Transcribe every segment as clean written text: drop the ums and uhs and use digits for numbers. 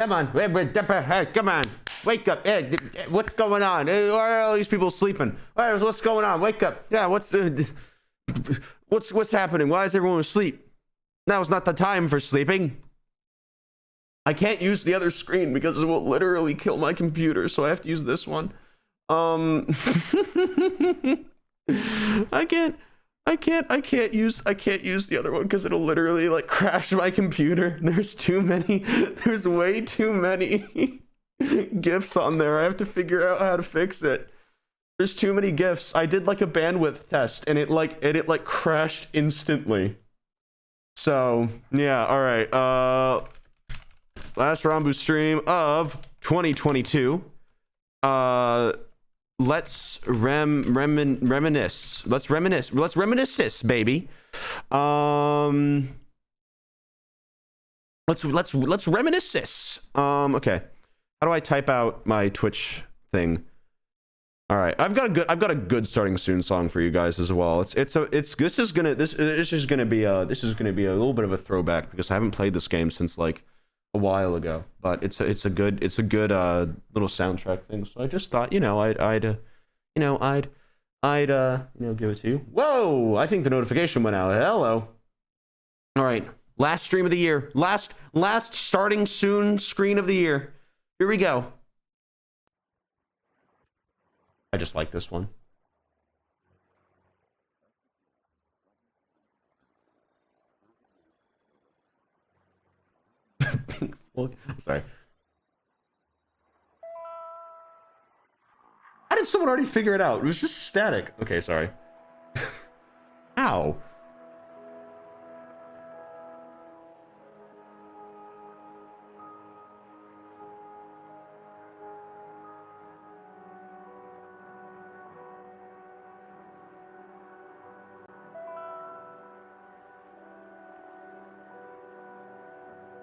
Come on, hey, come on, wake up! Hey, what's going on? Why are all these people sleeping? What's going on? Wake up! Yeah, what's happening? Why is everyone asleep? Now's not the time for sleeping. I can't use the other screen because it will literally kill my computer, so I have to use this one. I can't use the other one because it'll literally like crash my computer. There's way too many GIFs on there. I have to figure out how to fix it. There's too many GIFs. I did like a bandwidth test and it crashed instantly. So yeah, all right. Last Ranboo stream of 2022. Let's reminisce. Let's reminisce, baby. Let's reminisce. Okay. How do I type out my Twitch thing? All right, I've got a good starting soon song for you guys as well. This is gonna be a little bit of a throwback because I haven't played this game since like a while ago, but it's a good little soundtrack thing. So I just thought, I'd give it to you. Whoa! I think the notification went out. Hello. All right, last stream of the year, last starting soon screen of the year. Here we go. I just like this one. Sorry. How did someone already figure it out? It was just static. Okay, sorry. Ow.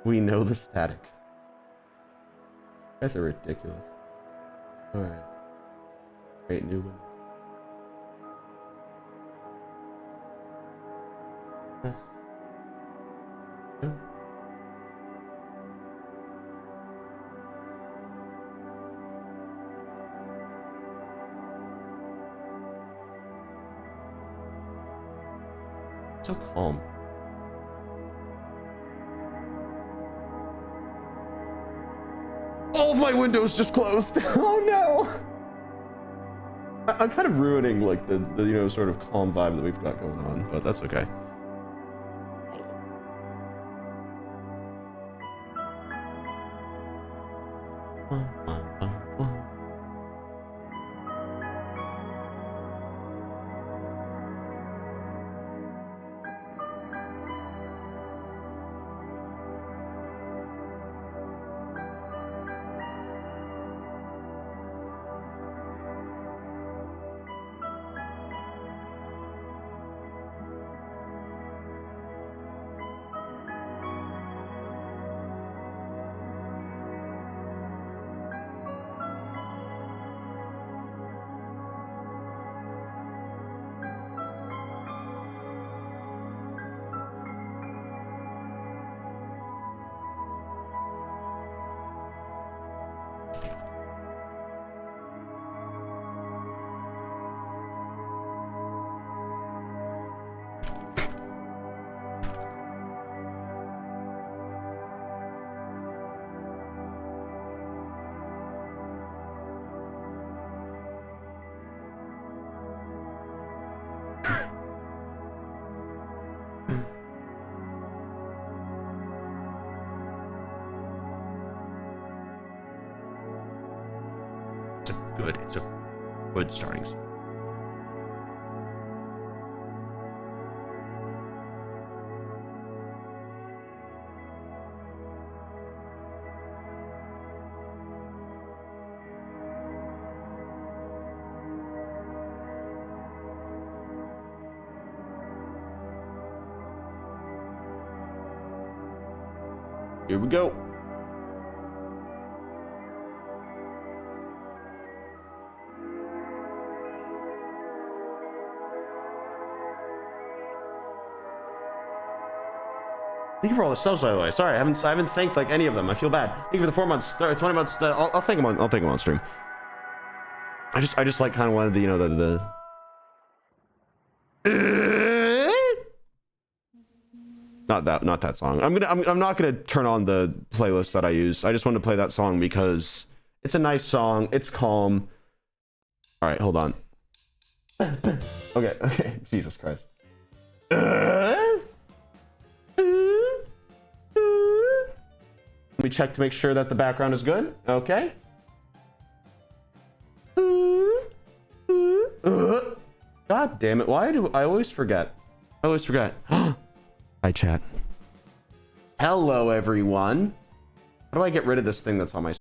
We know the static. You guys are ridiculous. Alright. Great new one. Yes. Yeah. So calm. All of my windows just closed. Oh no! I'm kind of ruining like the sort of calm vibe that we've got going on, but that's okay. It's a good starting. Here we go. Thank you for all the subs, by the way. Sorry, I haven't thanked like any of them. I feel bad. Thank you for the 4 months, 20 months. I'll thank them on. I'll thank them on stream. I just like kind of wanted the, you know, not that song. I'm not gonna turn on the playlist that I use. I just wanted to play that song because it's a nice song. It's calm. All right, hold on. Okay. Jesus Christ. Let me check to make sure that the background is good. Okay. God damn it. Why do I always forget? Hi, chat. Hello, everyone. How do I get rid of this thing that's on my...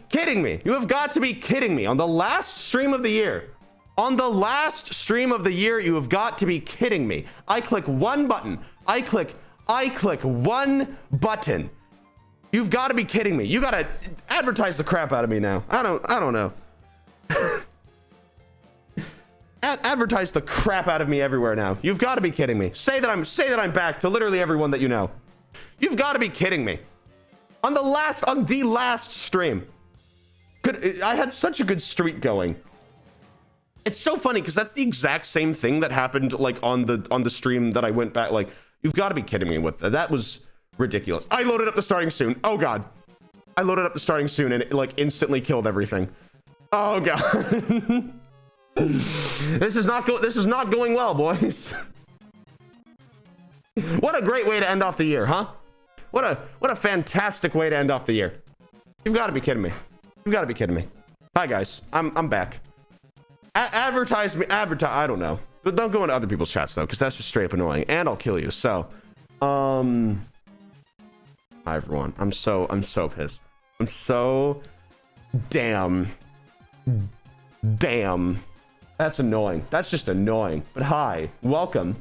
Kidding me. You have got to be kidding me. On the last stream of the year, you have got to be kidding me. I click one button. I click one button. You've got to be kidding me. You got to advertise the crap out of me now. I don't know. Advertise the crap out of me everywhere now. You've got to be kidding me. Say that I'm back to literally everyone that you know. You've got to be kidding me. On the last stream. I had such a good streak going. It's so funny because that's the exact same thing that happened like on the stream that I went back. Like, you've got to be kidding me with that. That was ridiculous. I loaded up the starting soon. Oh god. I loaded up the starting soon and it like instantly killed everything. Oh god. This is not going well, boys. What a great way to end off the year, huh? What a fantastic way to end off the year. You've got to be kidding me. Hi guys, I'm back. Advertise me. I don't know, but don't go into other people's chats though, because that's just straight up annoying, and I'll kill you. So, hi everyone. I'm so pissed. I'm so damn. That's annoying. That's just annoying. But hi, welcome.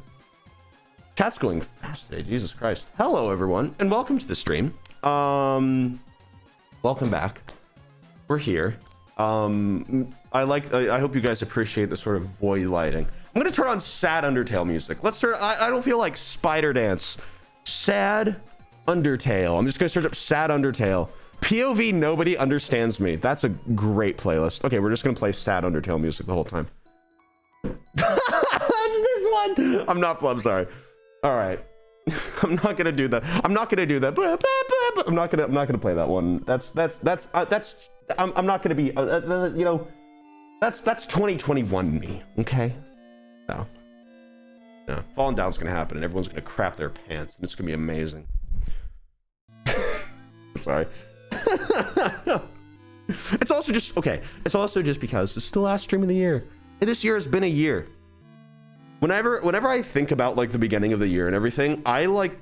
Chat's going fast today, Jesus Christ. Hello everyone, and welcome to the stream. Welcome back. We're here. I hope you guys appreciate the sort of void lighting. I'm gonna turn on sad Undertale music. Let's start. I don't feel like Spider Dance. Sad Undertale. I'm just gonna search up sad Undertale. POV nobody understands me. That's a great playlist. Okay, we're just gonna play sad Undertale music the whole time. It's this one. I'm sorry. All right. I'm not gonna do that. I'm not gonna play that one. I'm not gonna be, you know, that's 2021 me. Okay. No. Falling down's gonna happen, and everyone's gonna crap their pants, and it's gonna be amazing. Sorry. It's also just okay. It's also just because it's the last stream of the year. And this year has been a year. Whenever I think about like the beginning of the year and everything, I'm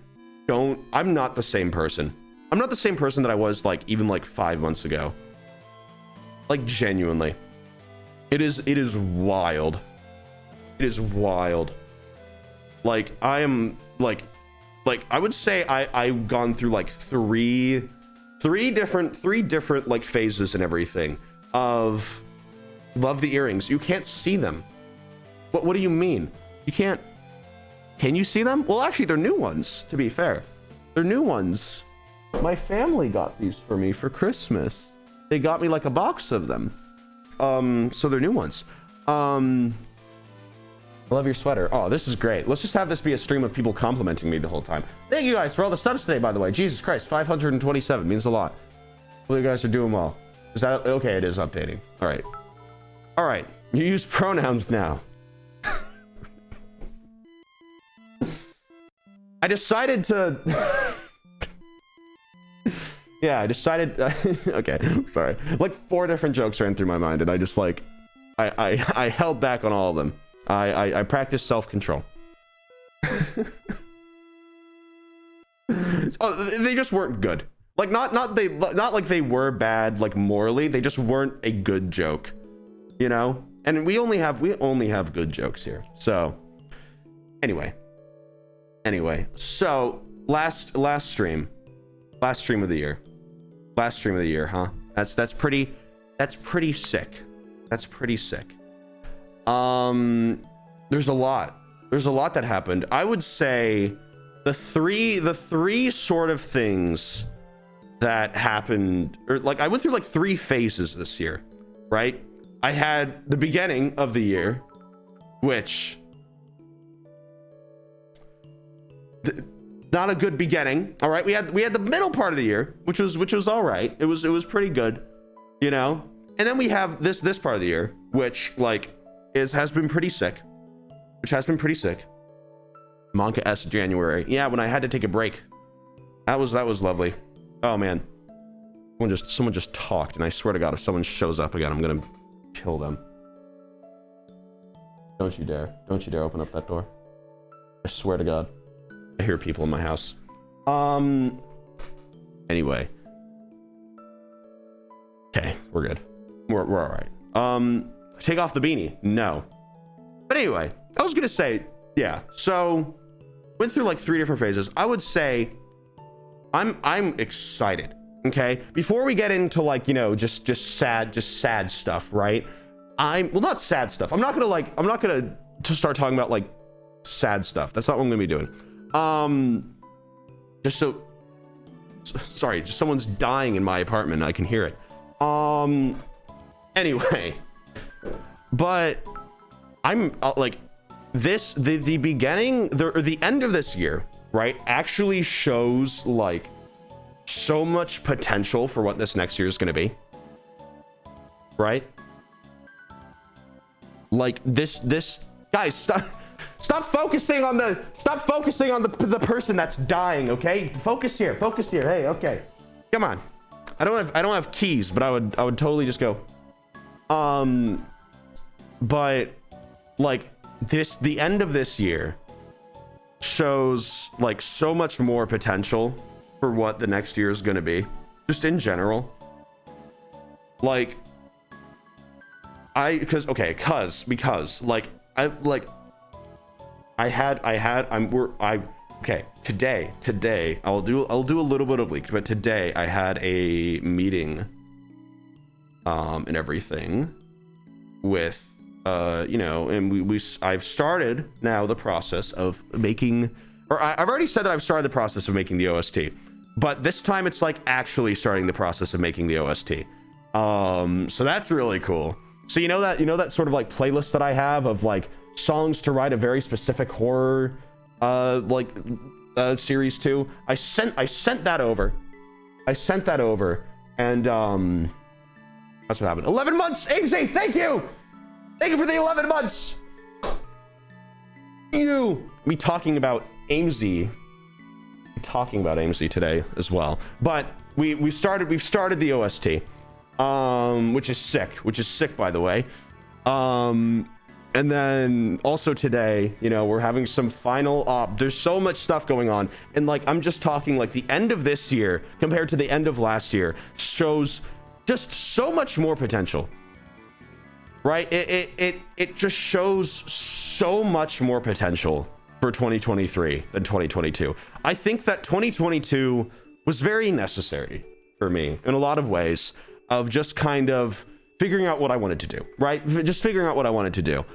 not the same person. I'm not the same person that I was like even like 5 months ago. Like genuinely. It is wild. It is wild. Like I am like I would say I've gone through like three different like phases and everything of love the earrings. You can't see them. What do you mean? You can't. Can you see them? Well, actually, they're new ones, to be fair. They're new ones. My family got these for me for Christmas. They got me like a box of them. So they're new ones. I love your sweater. Oh, this is great. Let's just have this be a stream of people complimenting me the whole time. Thank you guys for all the subs today, by the way. Jesus Christ, 527 means a lot. Well, you guys are doing well. Is that okay? It is updating. All right. All right. You use pronouns now. I decided to... Yeah, I decided... Okay, sorry. Like 4 different jokes ran through my mind, and I just like... I held back on all of them. I practiced self-control. Oh, they just weren't good. Like not like they were bad like morally. They just weren't a good joke, you know. And we only have good jokes here. So anyway, so last stream of the year, huh? That's pretty sick. That's pretty sick. There's a lot that happened. I would say the three sort of things that happened, or like I went through like 3 phases this year, right? I had the beginning of the year, which not a good beginning. All right, we had the middle part of the year, which was all right. It was pretty good, you know. And then we have this part of the year, which like has been pretty sick. Monka S January. Yeah, when I had to take a break. That was lovely. Oh man. Someone just talked, and I swear to God, if someone shows up again, I'm gonna kill them. Don't you dare open up that door. I swear to God. I hear people in my house. Anyway. Okay, we're good. We're all right. Take off the beanie. No. But anyway, I was gonna say, yeah. So went through like 3 different phases. I would say I'm excited. Okay. Before we get into like, you know, just sad stuff, right? Not sad stuff. I'm not gonna to start talking about like sad stuff. That's not what I'm gonna be doing. Sorry, just someone's dying in my apartment. I can hear it. Anyway, but I'm like the beginning, the end of this year, right, actually shows like so much potential for what this next year is going to be, right? Like this guys, stop focusing on the person that's dying. Okay, focus here. Hey, okay, come on. I don't have keys, but I would totally just go. But like the end of this year shows like so much more potential for what the next year is going to be, just in general. Like because like today I'll do a little bit of leak, but today I had a meeting and everything with you know, and I've started now the process of making, or I've already said that I've started the process of making the OST, but this time it's like actually starting the process of making the OST. So that's really cool. So you know that sort of like playlist that I have of like songs to write a very specific horror series to. I sent that over, and that's what happened. 11 months, AMZ, thank you for the 11 months. Me talking about AMZ today as well, but we've started the OST, which is sick by the way. And then also today, you know, we're having some final there's so much stuff going on, and like I'm just talking like the end of this year compared to the end of last year shows just so much more potential, right? It just shows so much more potential for 2023 than 2022. I think that 2022 was very necessary for me in a lot of ways, of just kind of figuring out what I wanted to do, right? Just figuring out what I wanted to do.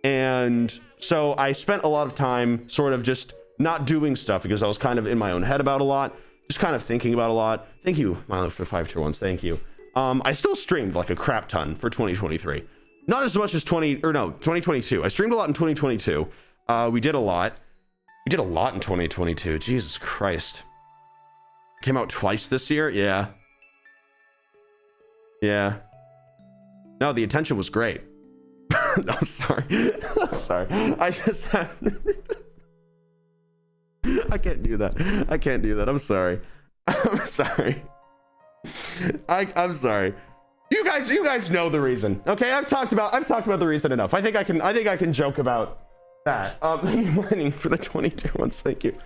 And so I spent a lot of time sort of just not doing stuff because I was kind of in my own head about a lot, just kind of thinking about a lot. Thank you, Milo, for 5 tier 1s. Thank you. I still streamed like a crap ton for 2023. Not as much as 2022. I streamed a lot in 2022. We did a lot in 2022. Jesus Christ. Came out twice this year. Yeah. No, the attention was great. I'm sorry. I just have... I can't do that. I'm sorry. I'm sorry. You guys know the reason. Okay, I've talked about the reason enough. I think I can joke about that. Thank you mining for the 22 months. Thank you.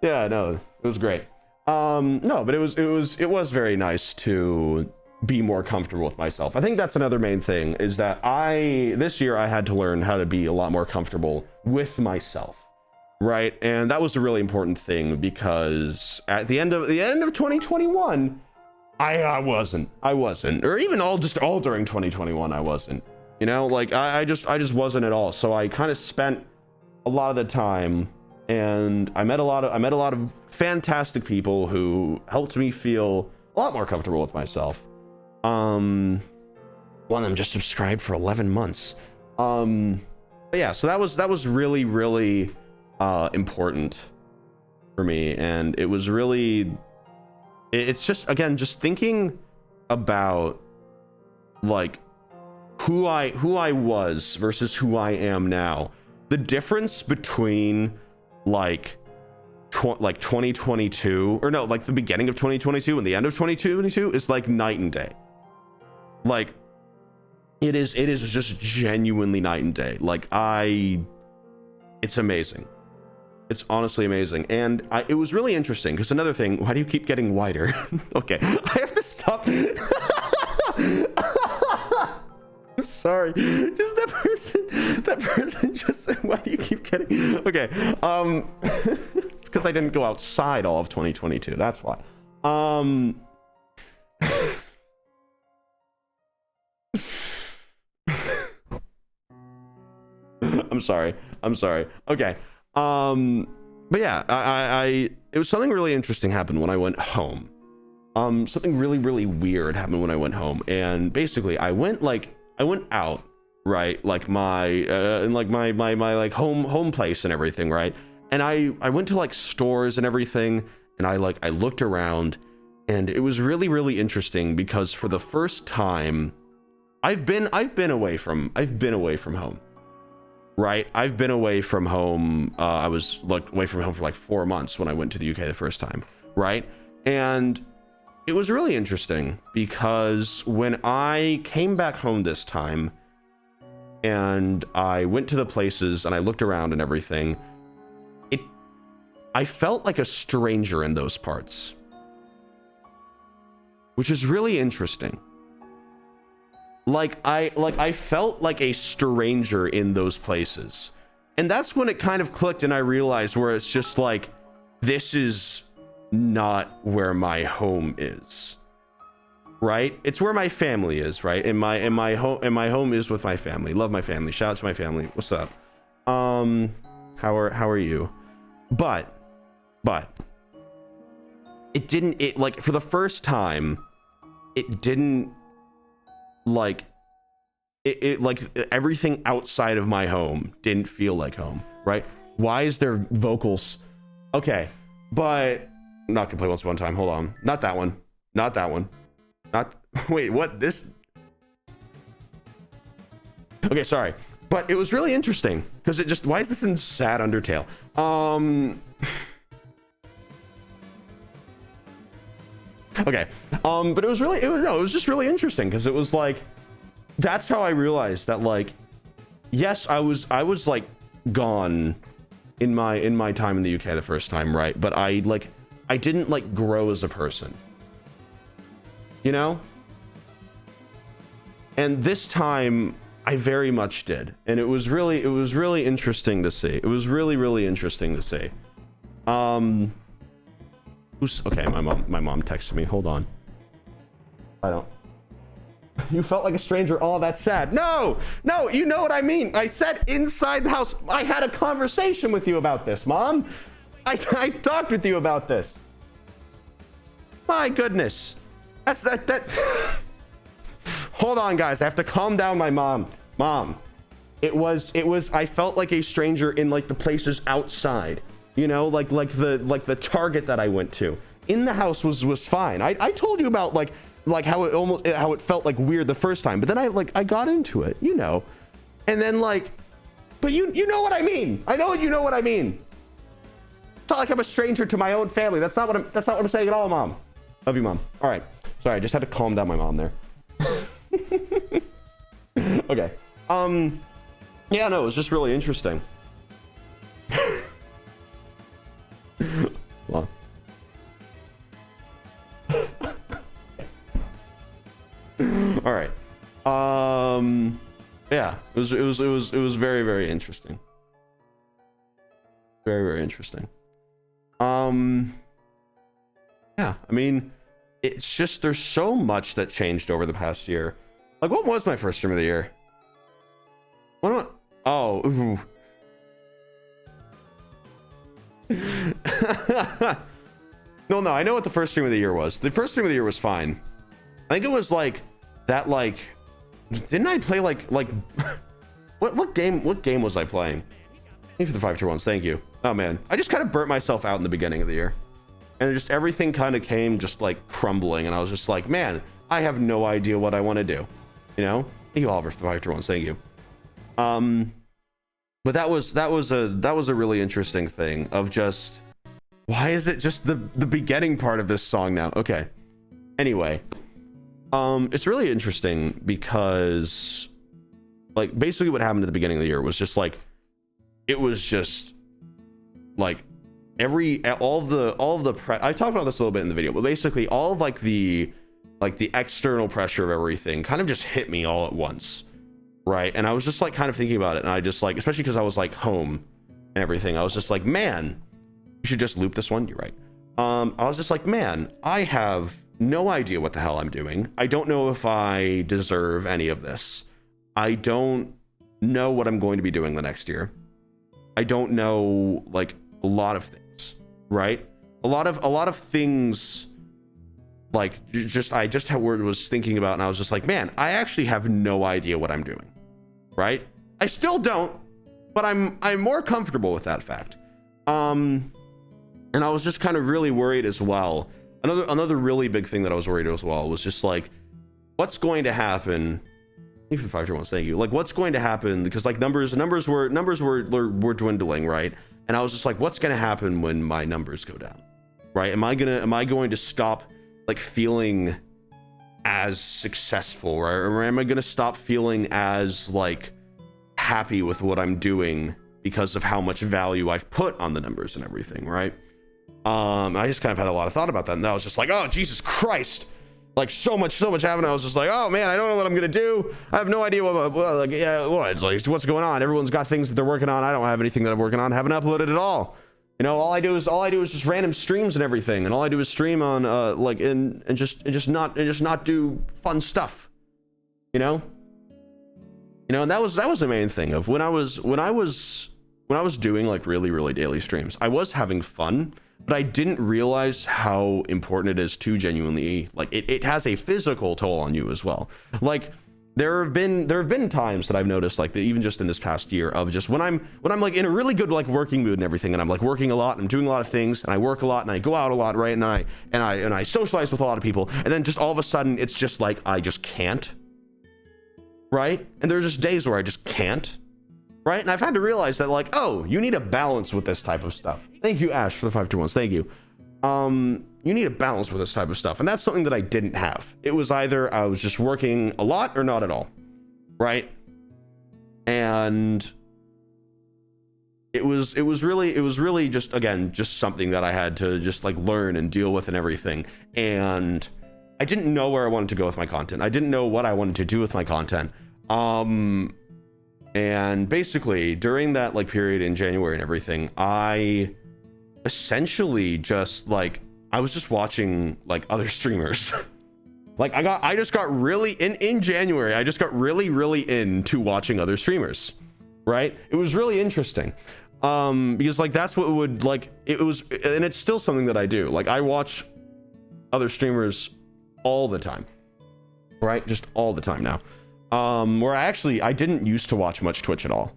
Yeah, no, it was great. No, but it was very nice to be more comfortable with myself. I think that's another main thing, is that this year I had to learn how to be a lot more comfortable with myself, right? And that was a really important thing, because at the end of 2021, I wasn't, or even all during 2021, I wasn't, you know, like I just wasn't at all. So I kind of spent a lot of the time, and I met a lot of fantastic people who helped me feel a lot more comfortable with myself. One of them just subscribed for 11 months. But yeah, so that was really, really important for me. And it was really, it's just, again, just thinking about like who I was versus who I am now. The difference between like 2022, or no, like the beginning of 2022 and the end of 2022 is like night and day. Like it is just genuinely night and day. Like it's amazing. It's honestly amazing. And it was really interesting, because another thing, why do you keep getting whiter? Okay, I have to stop. I'm sorry. Just that person just said, why do you keep getting, okay. It's because I didn't go outside all of 2022. That's why. I'm sorry. Okay. But yeah, it was something really interesting happened when I went home. Something really, really weird happened when I went home. And basically I went out, right? Like in my like home place and everything, right? And I went to like stores and everything, and I looked around, and it was really, really interesting, because for the first time I've been away from home. Right? I've been away from home. I was like away from home for like 4 months when I went to the UK the first time. Right? And it was really interesting, because when I came back home this time and I went to the places and I looked around and everything, I felt like a stranger in those parts, which is really interesting. I felt like a stranger in those places. And that's when it kind of clicked, and I realized where it's just like, this is not where my home is. Right? It's where my family is, right? And my home is with my family. Love my family. Shout out to my family. What's up? How are you? But it like, for the first time, it didn't like it like everything outside of my home didn't feel like home, right? Why is there vocals? Okay, but I'm not gonna play once upon a time. Hold on, not that one, wait, what? This? Okay, sorry, but it was really interesting, because it just, why is this in sad Undertale? Okay, but it was just really interesting, because it was like, that's how I realized that, like, yes, I was like gone in my time in the UK the first time, right? But I didn't like grow as a person, you know? And this time I very much did, and it was really interesting to see. It was really interesting to see. Okay, my mom texted me. Hold on. I don't. You felt like a stranger. Oh, that's sad. No, you know what I mean. I said inside the house. I had a conversation with you about this, Mom. I talked with you about this. My goodness. That's that. Hold on, guys. I have to calm down my mom. Mom, it was, I felt like a stranger in like the places outside. You know, like the Target that I went to. In the house was fine. I told you about like how it felt like weird the first time, but then I got into it, you know. And then like, but you know what I mean. I know you know what I mean. It's not like I'm a stranger to my own family. That's not what I'm saying at all, Mom. Love you, Mom. All right. Sorry, I just had to calm down my mom there. Okay. Yeah, no, it was just really interesting. Well. All right. Yeah, it was very, very interesting. Very, very interesting. Yeah, I mean, it's just there's so much that changed over the past year. Like, what was my first stream of the year? What am I? Oh, ooh. No, I know what the first stream of the year was. The first stream of the year was fine. I think it was like that. Like, didn't I play like what game was I playing? Thank you for the 5 tier 1s. Thank you. Oh man, I just kind of burnt myself out in the beginning of the year, and just everything kind of came just like crumbling, and I was just like, man, I have no idea what I want to do. You know? Thank you, Oliver, for the 5 tier 1s. Thank you. But that was a really interesting thing of just, why is it just the beginning part of this song now? Okay. Anyway, it's really interesting because, like, basically what happened at the beginning of the year was just like, it was just like all of the I talked about this a little bit in the video, but basically all of like the external pressure of everything kind of just hit me all at once, right? And I was just like kind of thinking about it, and I just like, especially because I was like home and everything, I was just like, man, you should just loop this one. You're right. I was just like, man, I have no idea what the hell I'm doing. I don't know if I deserve any of this. I don't know what I'm going to be doing the next year. I don't know, like, a lot of things, right? A lot of things, like, I just was thinking about, and I was just like, man, I actually have no idea what I'm doing, right? I still don't, but I'm more comfortable with that fact. And I was just kind of really worried as well. Another really big thing that I was worried as well was just like, what's going to happen? Thank you for 5 tier 1s. Thank you. Like, what's going to happen? Because like numbers were dwindling, right? And I was just like, what's going to happen when my numbers go down, right? Am I going to stop like feeling as successful, right? Or am I going to stop feeling as like happy with what I'm doing because of how much value I've put on the numbers and everything, right? I just kind of had a lot of thought about that, and I was just like, oh Jesus Christ, like so much happened. I was just like, oh man, I don't know what I'm gonna do. I have no idea it's like, what's going on. Everyone's got things that they're working on. I don't have anything that I'm working on. I haven't uploaded at all. You know, all I do is just random streams and everything, and all I do is stream on like and just not do fun stuff. You know, and that was the main thing of when I was doing like really daily streams. I was having fun, but I didn't realize how important it is to genuinely, like, it has a physical toll on you as well. Like, there have been times that I've noticed, like, that even just in this past year, of just when I'm like in a really good like working mood and everything, and I'm like working a lot and I'm doing a lot of things, and I work a lot and I go out a lot, right? And I socialize with a lot of people, and then just all of a sudden it's just like I just can't, right? And there's just days where I just can't. Right? And I've had to realize that, like, oh, you need a balance with this type of stuff. Thank you, Ash, for the 5 tier 1s. Thank you. You need a balance with this type of stuff. And that's something that I didn't have. It was either I was just working a lot or not at all. Right? And it was really just, again, just something that I had to just like learn and deal with and everything. And I didn't know where I wanted to go with my content. I didn't know what I wanted to do with my content. And basically during that like period in January and everything, I essentially just like, I was just watching like other streamers. Like I just got really in January, I just got really into watching other streamers, right? It was really interesting. Because like, that's what would like, it was, and it's still something that I do. Like, I watch other streamers all the time, right? Just all the time now. Where I didn't used to watch much Twitch at all,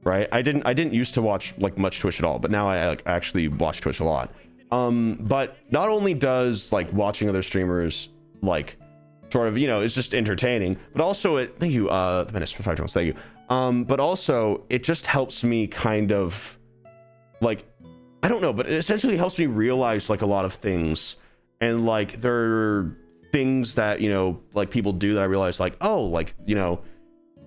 right? I didn't used to watch like much Twitch at all, but now I actually watch Twitch a lot. But not only does like watching other streamers like sort of, you know, it's just entertaining, but also thank you, the minutes for 5 times, thank you. But also it just helps me kind of like, I don't know, but it essentially helps me realize like a lot of things and like there are things that, you know, like people do that I realize like, oh, like, you know,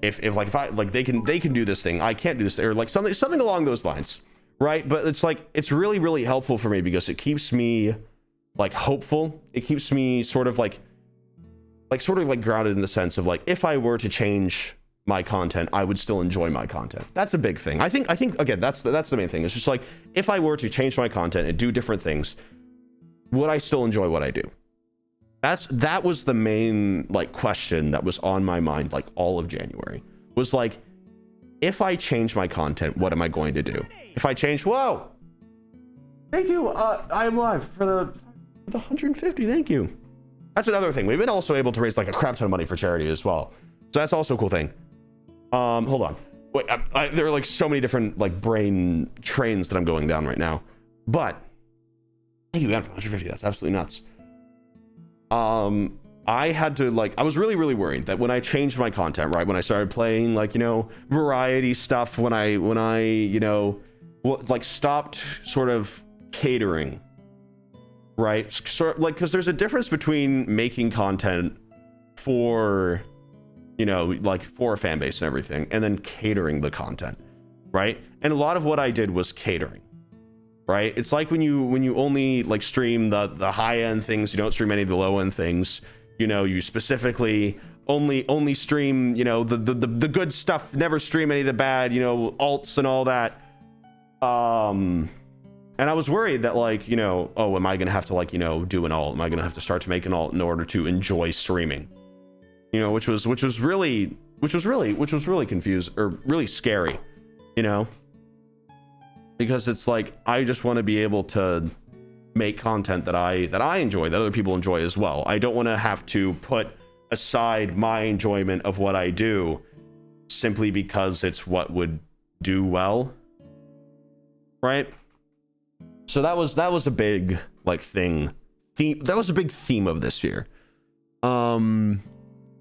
if I like they can do this thing, I can't do this, or like something along those lines, right? But it's like it's really helpful for me because it keeps me like hopeful. It keeps me sort of like grounded in the sense of like, if I were to change my content, I would still enjoy my content. That's a big thing. I think again, that's the main thing. It's just like, if I were to change my content and do different things, would I still enjoy what I do? That was the main like question that was on my mind like all of January, was like, if I change my content, what am I going to do? If I change, whoa, thank you, I am live for the 150, thank you. That's another thing. We've been also able to raise like a crap ton of money for charity as well, so that's also a cool thing. Hold on, wait, there are like so many different like brain trains that I'm going down right now, but thank you, 150, that's absolutely nuts. I had to like, I was really worried that when I changed my content, right, when I started playing like, you know, variety stuff, when I you know, like stopped sort of catering, right, sort like, because there's a difference between making content for, you know, like for a fan base and everything, and then catering the content, right? And a lot of what I did was catering, right? It's like when you only like stream the high end things, you don't stream any of the low end things, you know, you specifically only stream, you know, the good stuff, never stream any of the bad, you know, alts and all that. And I was worried that like, you know, oh, am I gonna have to like, you know, do an alt? Am I gonna have to start to make an alt in order to enjoy streaming? You know, which was really confused, or really scary, you know, because it's like, I just want to be able to make content that I enjoy, that other people enjoy as well. I don't want to have to put aside my enjoyment of what I do simply because it's what would do well, right? So that was a big like theme. That was a big theme of this year.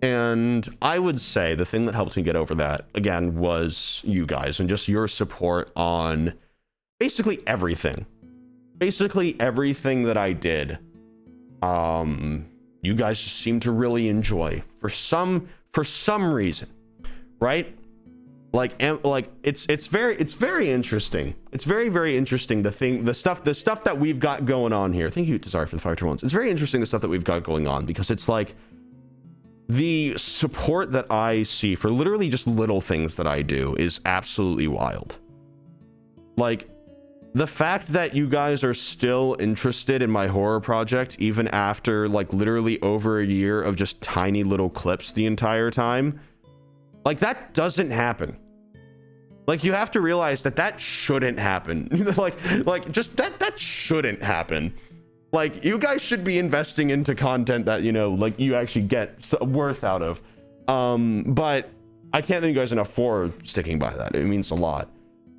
And I would say the thing that helped me get over that, again, was you guys and just your support on basically everything that I did. You guys just seem to really enjoy for some reason, right? Like it's very interesting. It's very interesting, the stuff that we've got going on here. Thank you, Desire, for the 5 months. It's very interesting, the stuff that we've got going on, because it's like the support that I see for literally just little things that I do is absolutely wild. Like, the fact that you guys are still interested in my horror project, even after like literally over a year of just tiny little clips the entire time, like, that doesn't happen. Like, you have to realize that shouldn't happen. like just that shouldn't happen. Like, you guys should be investing into content that, you know, like, you actually get worth out of. But I can't thank you guys enough for sticking by that. It means a lot.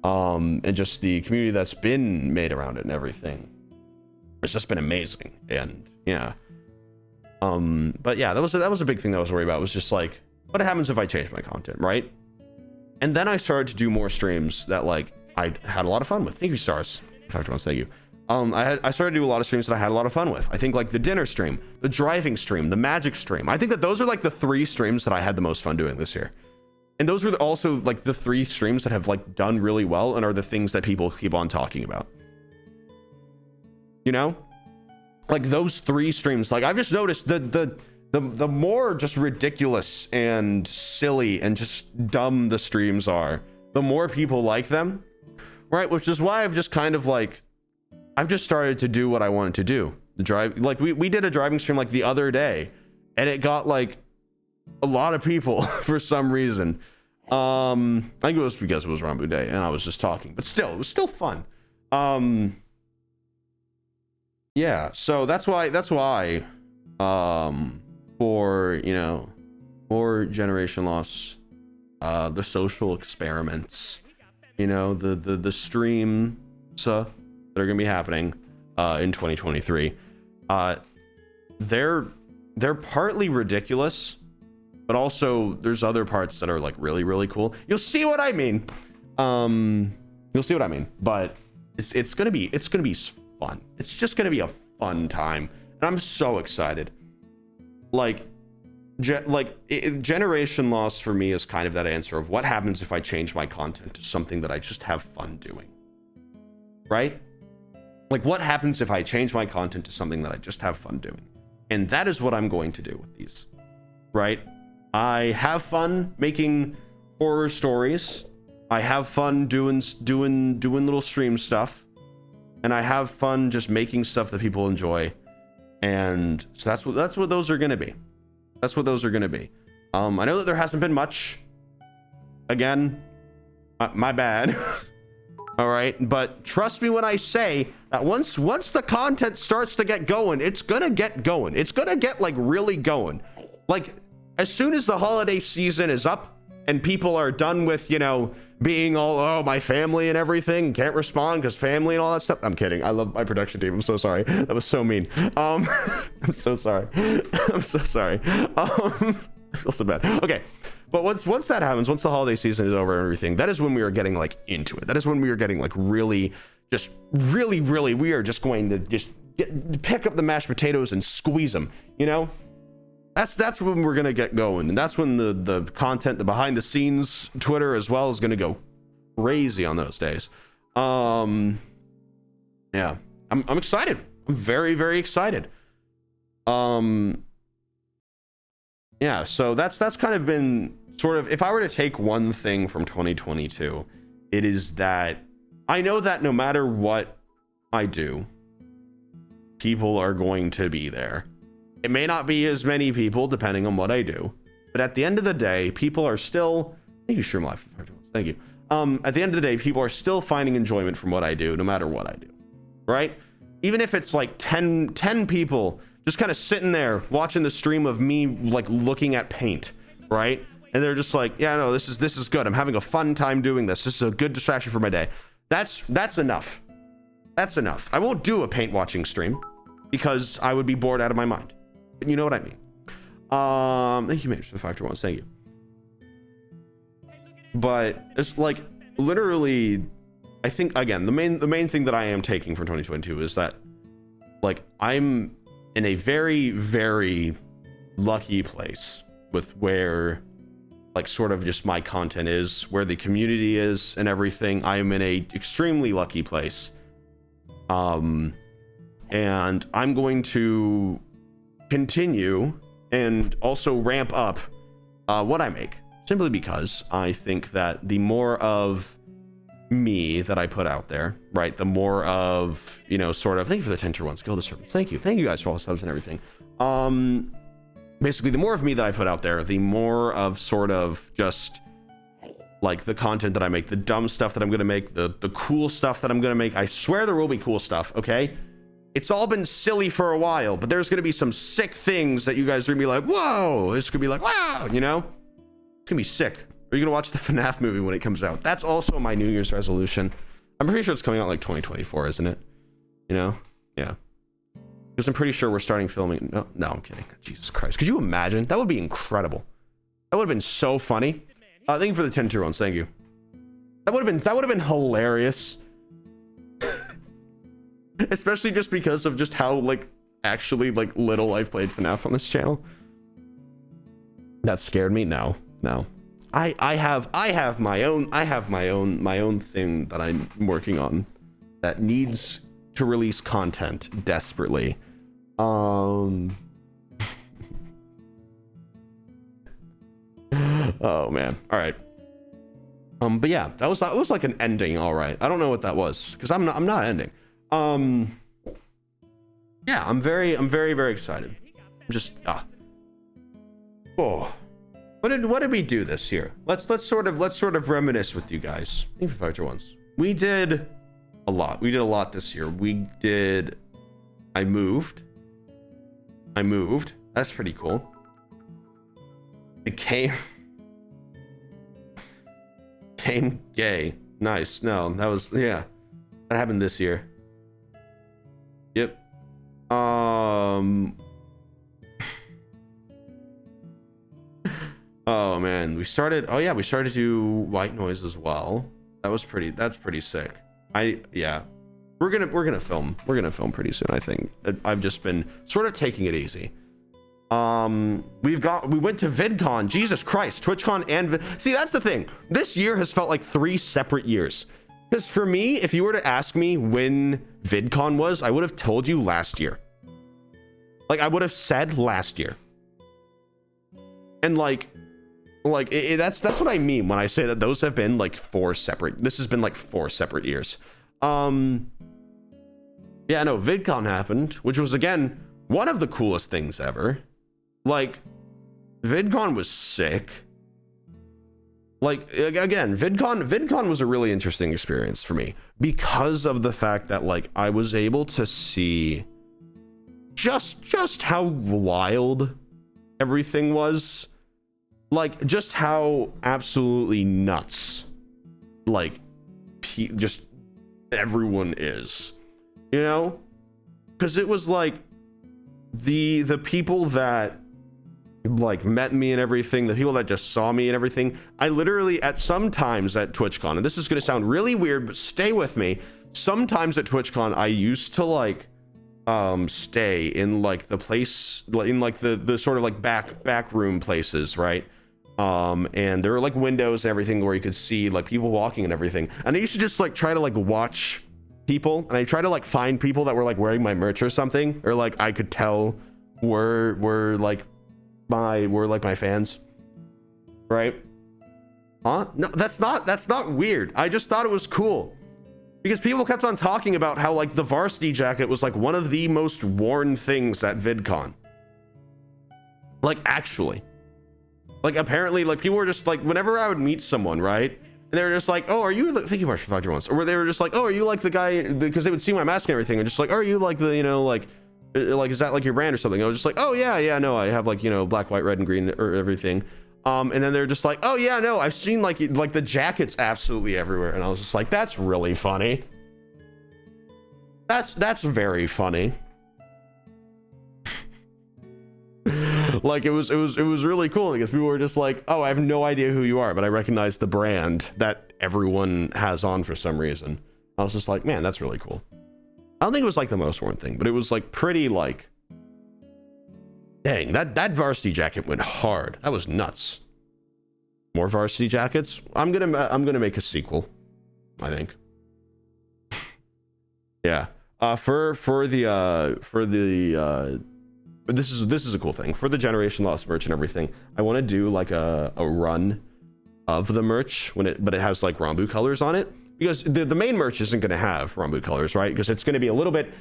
And just the community that's been made around it and everything, it's just been amazing. And yeah, but yeah, that was a big thing that I was worried about, was just like, what happens if I change my content, right? And then I started to do more streams that like I had a lot of fun with. Thank you, stars. Thank you. I started to do a lot of streams that I had a lot of fun with. I think like the dinner stream, the driving stream, the magic stream. I think that those are like the 3 streams that I had the most fun doing this year. And those were also like the 3 streams that have like done really well and are the things that people keep on talking about. You know? Like, those 3 streams, like, I've just noticed the more just ridiculous and silly and just dumb the streams are, the more people like them, right? Which is why I've just kind of like, I've just started to do what I wanted to do. The drive, like, we did a driving stream like the other day, and it got like a lot of people for some reason. I think it was because it was Ranboo Day and I was just talking, but still, it was still fun. Yeah, so that's why for, you know, for Generation Loss, the social experiments, you know, the streams that are gonna be happening in 2023, they're partly ridiculous, but also there's other parts that are like really cool. You'll see what I mean. But it's gonna be fun. It's just gonna be a fun time. and I'm so excited. Like, generation loss for me is kind of that answer of what happens if I change my content to something that I just have fun doing, right? Like, what happens if I change my content to something that I just have fun doing? And that is what I'm going to do with these, right? I have fun making horror stories. I have fun doing little stream stuff, and I have fun just making stuff that people enjoy. And so that's what those are going to be. That's what those are going to be. I know that there hasn't been much. Again, my bad. All right, but trust me when I say that once the content starts to get going, it's gonna get going. It's gonna get like really going. Like, as soon as the holiday season is up and people are done with, you know, being all, oh, my family and everything, can't respond because family and all that stuff. I'm kidding. I love my production team. I'm so sorry. That was so mean. I'm so sorry. I'm so sorry. I feel so bad. Okay. But once that happens, once the holiday season is over and everything, that is when we are getting like into it. That is when we are getting like really, we are just going to just pick up the mashed potatoes and squeeze them, you know? That's when we're gonna get going, and that's when the content, the behind the scenes Twitter as well is gonna go crazy on those days. Yeah, I'm excited. I'm very excited. Yeah, so that's kind of been sort of, if I were to take one thing from 2022, it is that I know that no matter what I do, people are going to be there. It may not be as many people depending on what I do, but at the end of the day, people are still, thank you, Shroom Life. Thank you. At the end of the day, people are still finding enjoyment from what I do, no matter what I do, right? Even if it's like 10 people just kind of sitting there watching the stream of me like looking at paint, right? And they're just like, yeah, no, this is good. I'm having a fun time doing this. This is a good distraction for my day. That's enough. That's enough. I won't do a paint watching stream because I would be bored out of my mind. But you know what I mean. Thank you, Mage, for the 5 to 1. Thank you. But it's like literally, I think again, the main thing that I am taking from 2022 is that like I'm in a very lucky place with where like sort of just my content is, where the community is and everything. I am in a extremely lucky place. And I'm going to continue and also ramp up what I make, simply because I think that the more of me that I put out there, right, the more of, you know, sort of, thank you for the 10 tier ones, go the servants, thank you guys for all the subs and everything. Basically the more of me that I put out there, the more of sort of just like the content that I make, the dumb stuff that I'm gonna make, the cool stuff that I'm gonna make. I swear there will be cool stuff, okay? It's all been silly for a while, but there's gonna be some sick things that you guys are gonna be like, whoa, it's gonna be like, wow, you know? It's gonna be sick. Are you gonna watch the FNAF movie when it comes out? That's also my New Year's resolution. I'm pretty sure it's coming out like 2024, isn't it? You know? Yeah. Because I'm pretty sure we're starting filming. No, I'm kidding. Jesus Christ. Could you imagine? That would be incredible. That would have been so funny. Thank you for the 10 tier ones. Thank you. That would have been hilarious. Especially just because of just how like actually like little I've played FNAF on this channel. That scared me. No. I have my own thing that I'm working on that needs to release content desperately. Oh man. All right. But yeah, that was like an ending. All right. I don't know what that was because I'm not ending. Yeah, I'm very excited. Just oh, what did we do this year? Let's sort of reminisce with you guys. Thank you for factor ones. We did a lot. We did a lot this year. I moved. That's pretty cool. Became gay. Nice. No, that was, yeah, that happened this year. Yep. Oh man, we started to do white noise as well. That's pretty sick. Yeah. we're gonna film pretty soon. I think I've just been sort of taking it easy. We went to VidCon. Jesus Christ, TwitchCon and see, that's the thing. This year has felt like 3 separate years. Because for me, if you were to ask me when VidCon was, I would have told you last year. Like, I would have said last year. And that's what I mean when I say that those have been like 4 separate. This has been like 4 separate years. Yeah, no, VidCon happened, which was again one of the coolest things ever. Like, VidCon was sick. Like, again, VidCon was a really interesting experience for me because of the fact that like I was able to see just how wild everything was, like just how absolutely nuts like just everyone is, you know, because it was like the people that like met me and everything, the people that just saw me and everything. I literally at sometimes at TwitchCon, and this is going to sound really weird, but stay with me, sometimes at TwitchCon I used to like stay in like the place, in like the sort of like back room places, right? And there were like windows and everything where you could see like people walking and everything, and I used to just like try to like watch people, and I try to like find people that were like wearing my merch or something, or like I could tell were like my fans, right? Huh? No, that's not weird. I just thought it was cool because people kept on talking about how like the varsity jacket was like one of the most worn things at VidCon. Like, actually, like apparently like people were just like, whenever I would meet someone, right, and they were just like, oh, are you the, thank you much for 5 once, or they were just like, oh, are you like the guy, because they would see my mask and everything and just like, oh, are you like the, you know, like is that like your brand or something? I was just like, oh yeah, no, I have like, you know, black, white, red, and green or everything. And then they're just like, oh yeah, no, I've seen like the jackets absolutely everywhere. And I was just like, that's really funny. That's very funny. Like it was really cool because people were just like, oh, I have no idea who you are, but I recognize the brand that everyone has on for some reason. I was just like, man, that's really cool. I don't think it was like the most worn thing, but it was like pretty like, dang, that varsity jacket went hard. That was nuts. More varsity jackets. I'm gonna make a sequel, I think. Yeah. This is a cool thing for the Generation Lost merch and everything. I want to do like a run of the merch but it has like Ranboo colors on it, because the main merch isn't going to have Ranboo colors, right? Because it's going to be a little bit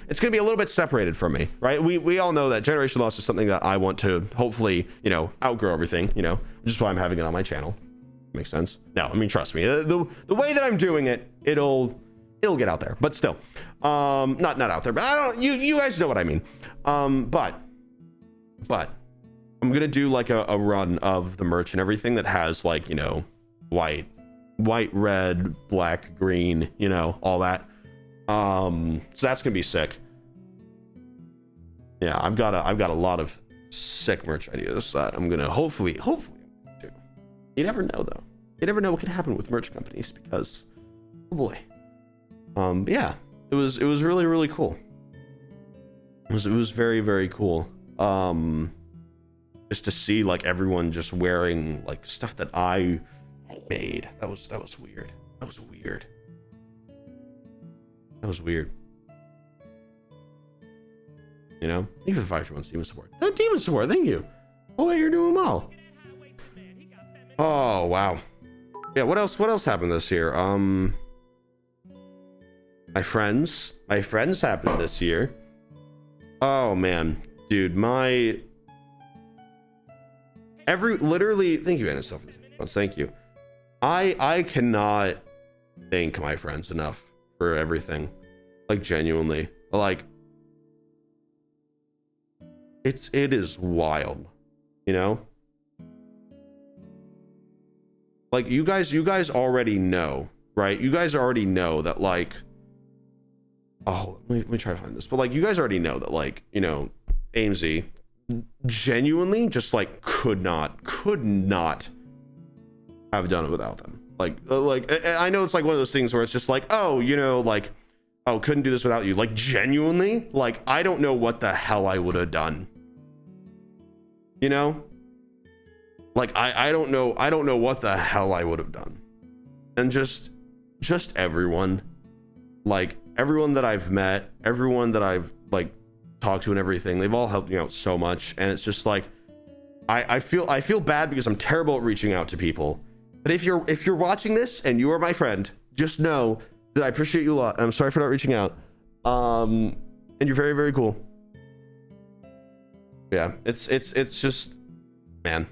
separated from me, right? We all know that Generation Lost is something that I want to hopefully, you know, outgrow everything, you know, which is why I'm having it on my channel. Makes sense. No, I mean, trust me, the way that I'm doing it, it'll get out there, but still, not out there, but I don't, you guys know what I mean. But I'm gonna do like a run of the merch and everything that has like, you know, white, red, black, green, you know, all that. So that's gonna be sick. Yeah, I've got a lot of sick merch ideas that I'm gonna hopefully do. You never know though. You never know what can happen with merch companies, because oh boy. But yeah, it was really, really cool. It was very, very cool. Just to see like everyone just wearing like stuff that I made. That was weird. That was weird. You know, even 5 months Demon support. Oh, Demon support, thank you. Oh, you're doing well. Oh wow. Yeah, what else happened this year? My friends happened this year. Oh man, dude, literally, thank you, Anna, for this. Thank you. I cannot thank my friends enough for everything. Like, genuinely, like it is wild, you know. Like you guys already know, right? You guys already know that, like, oh, let me try to find this. But like, you guys already know that, like, you know, AMZ genuinely just like could not have done it without them. Like I know it's like one of those things where it's just like, oh, you know, like oh, couldn't do this without you. Like, genuinely, like, I don't know what the hell I would have done. You know? Like, I don't know what the hell I would have done. And just everyone. Like, everyone that I've met, everyone that I've, like, talked to and everything, they've all helped me out so much. And it's just like, I feel bad because I'm terrible at reaching out to people. But if you're watching this and you are my friend, just know that I appreciate you a lot. I'm sorry for not reaching out. And you're very, very cool. Yeah, it's just, man,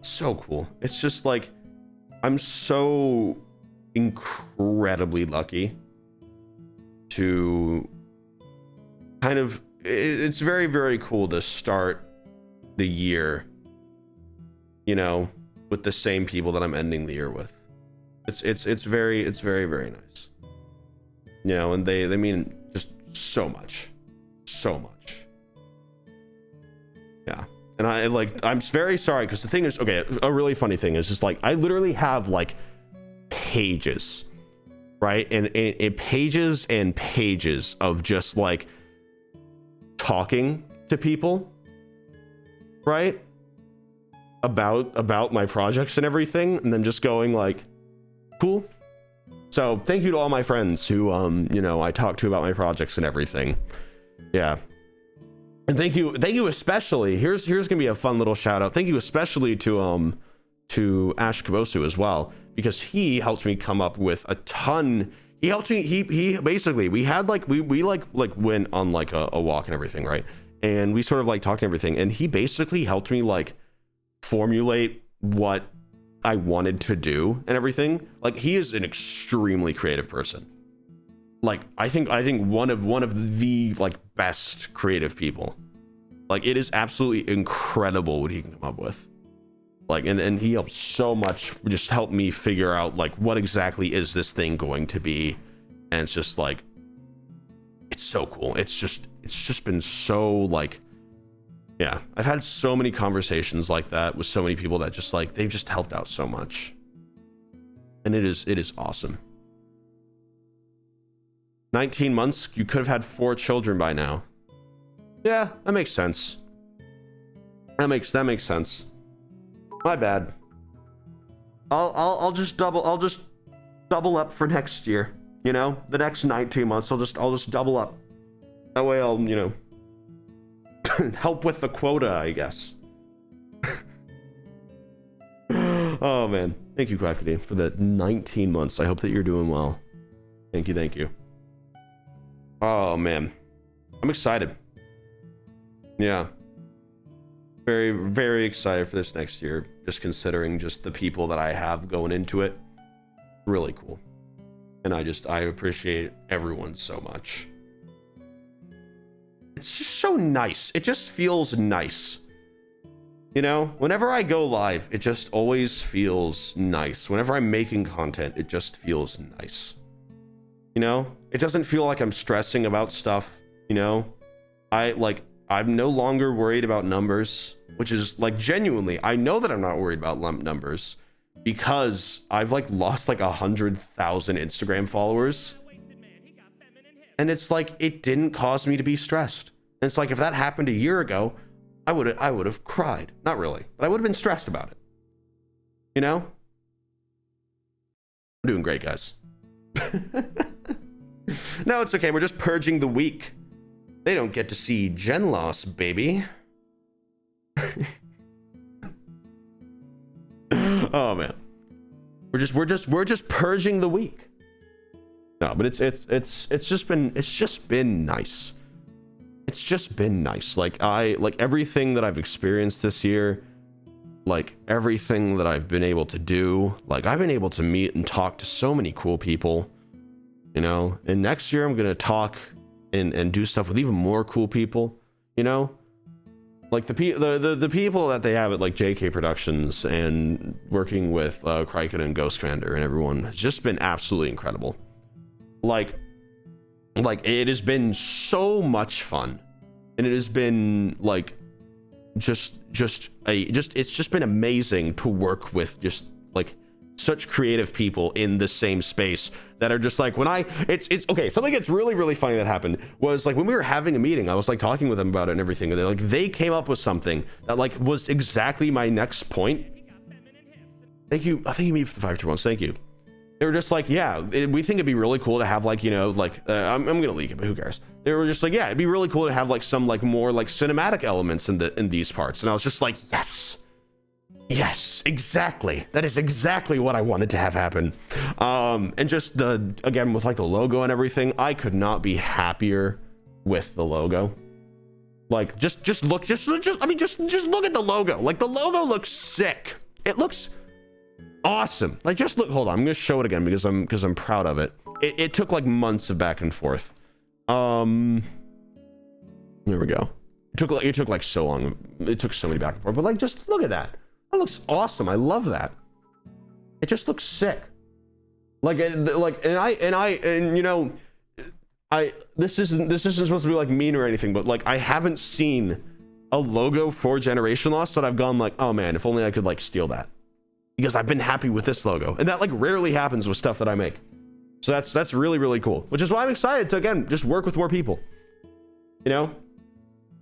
so cool. It's just like, I'm so incredibly lucky to kind of, it's very, very cool to start the year, you know, with the same people that I'm ending the year with. It's very, very nice, you know, and they mean just so much. Yeah. And I'm very sorry, because the thing is, okay, a really funny thing is just like, I literally have like pages, right? And pages and pages of just like talking to people, right? About my projects and everything, and then just going like, cool. So thank you to all my friends who, you know, I talk to about my projects and everything. Yeah. And thank you especially, here's gonna be a fun little shout out. Thank you especially to Ash Kabosu as well, because he helped me come up with a ton. He helped me, he basically, we had like, we like went on like a walk and everything, right? And we sort of like talked and everything, and he basically helped me like formulate what I wanted to do and everything. Like, he is an extremely creative person. Like, I think one of the like best creative people. Like, it is absolutely incredible what he can come up with. Like, and he helped so much, just help me figure out like what exactly is this thing going to be. And it's just like, it's so cool. It's just been so like, yeah, I've had so many conversations like that with so many people that just like, they've just helped out so much. And it is awesome. 19 months, you could have had 4 children by now. Yeah, that makes sense. That makes sense. My bad. I'll just double up for next year. You know, the next 19 months, I'll just double up. That way I'll, you know, help with the quota, I guess. Oh man, thank you, Quackity, for the 19 months. I hope that you're doing well. Thank you. Oh man, I'm excited. Yeah, very, very excited for this next year. Just considering just the people that I have going into it, really cool. And I appreciate everyone so much. It's just so nice. It just feels nice. You know, whenever I go live, it just always feels nice. Whenever I'm making content, it just feels nice. You know, it doesn't feel like I'm stressing about stuff, you know? I'm no longer worried about numbers, which is like, genuinely, I know that I'm not worried about numbers because I've like lost like 100,000 Instagram followers. And it's like, it didn't cause me to be stressed. And it's like, if that happened a year ago, I would have cried. Not really, but I would have been stressed about it. You know? I'm doing great, guys. No, it's okay. We're just purging the week. They don't get to see Gen loss, baby. Oh man. We're just purging the week. No, but it's just been nice. It's just been nice. Like everything that I've experienced this year, like everything that I've been able to do, like I've been able to meet and talk to so many cool people, you know, and next year I'm going to talk and do stuff with even more cool people, you know, like the people that they have at like JK Productions and working with Criken and Ghost Commander and everyone has just been absolutely incredible. Like it has been so much fun, and it has been like it's just been amazing to work with just like such creative people in the same space that are just like, when it's okay. Something that's really, really funny that happened was like when we were having a meeting, I was like talking with them about it and everything, and they came up with something that like was exactly my next point. Thank you. I think you mean for the 521. Thank you. They were just like, yeah, we think it'd be really cool to have like, like I'm gonna leak it, but who cares? They were just like, yeah, it'd be really cool to have like some like more like cinematic elements in these parts. And I was just like, yes, exactly. That is exactly what I wanted to have happen. And just again with like the logo and everything, I could not be happier with the logo. Like just look at the logo. Like the logo looks sick. It looks awesome. Like just look, hold on, I'm gonna show it again because I'm proud of it. It took like months of back and forth. There we go. It took like so long. It took so many back and forth, but like just look at that. That looks awesome. I love that. It just looks sick. Like you know, this isn't supposed to be like mean or anything, but like I haven't seen a logo for Generation Lost that I've gone like, oh man, if only I could like steal that. Because I've been happy with this logo, and that like rarely happens with stuff that I make. So that's really, really cool, which is why I'm excited to again just work with more people, you know,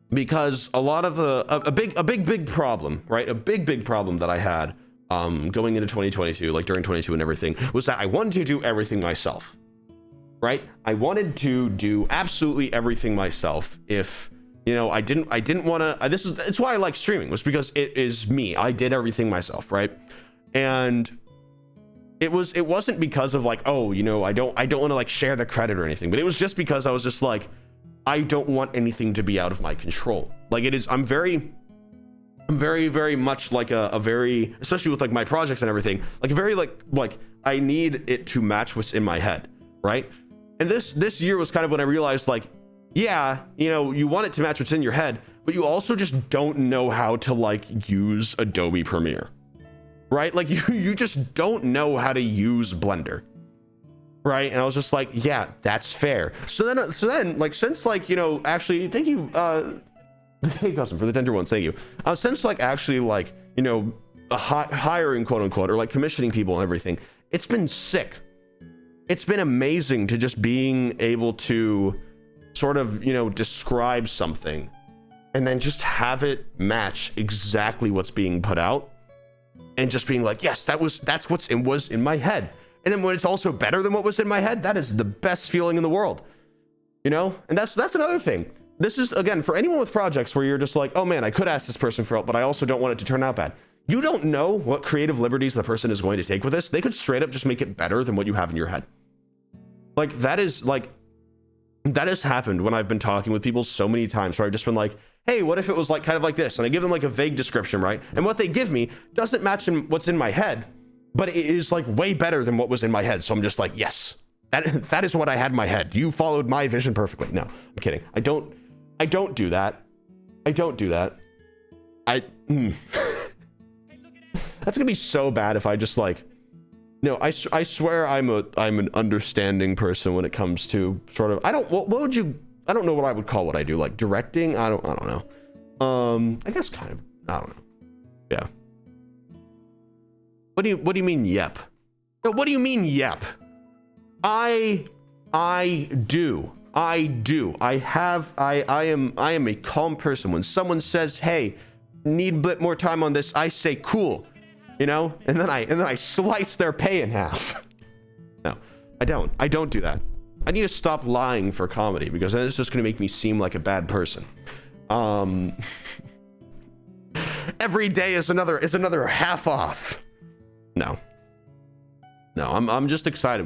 because a lot of a big problem, right? A big problem that I had going into 2022, like during 22 and everything, was that I wanted to do everything myself, right? I wanted to do absolutely everything myself. If you know, I didn't want to. It's why I like streaming, was because it is me. I did everything myself, right? And it wasn't because of like, oh, you know, I don't want to like share the credit or anything, but it was just because I was just like, I don't want anything to be out of my control. Like it is, I'm very much like a very, especially with like my projects and everything, like a very like I need it to match what's in my head, right? And this year was kind of when I realized like, yeah, you know, you want it to match what's in your head, but you also just don't know how to like use Adobe Premiere. Right? Like you just don't know how to use Blender. Right? And I was just like, yeah, that's fair. So then like, since like, you know, actually, thank you, hey cousin for the tender ones, thank you. Since like actually like, you know, hiring quote unquote, or like commissioning people and everything, it's been sick. It's been amazing to just being able to sort of, you know, describe something and then just have it match exactly what's being put out. And just being like, yes, that's was in my head. And then when it's also better than what was in my head, that is the best feeling in the world, you know? And that's another thing. This is, again, for anyone with projects where you're just like, oh man, I could ask this person for help, but I also don't want it to turn out bad. You don't know what creative liberties the person is going to take with this. They could straight up just make it better than what you have in your head. Like that has happened when I've been talking with people so many times where I've just been like, hey, what if it was like kind of like this? And I give them like a vague description, right? And what they give me doesn't match what's in my head, but it is like way better than what was in my head. So I'm just like, yes, that is what I had in my head. You followed my vision perfectly. No, I'm kidding. I don't do that. I don't do that. That's gonna be so bad if I just like, no, I swear I'm an understanding person when it comes to sort of, I don't know what I would call what I do, like directing. I don't know. I guess kind of, I don't know. Yeah. What do you mean, yep? No, what do you mean, yep? I do. I am a calm person. When someone says, hey, need a bit more time on this, I say, cool, you know? And then I slice their pay in half. No, I don't do that. I need to stop lying for comedy because then it's just going to make me seem like a bad person. Every day is another half off. No, I'm just excited.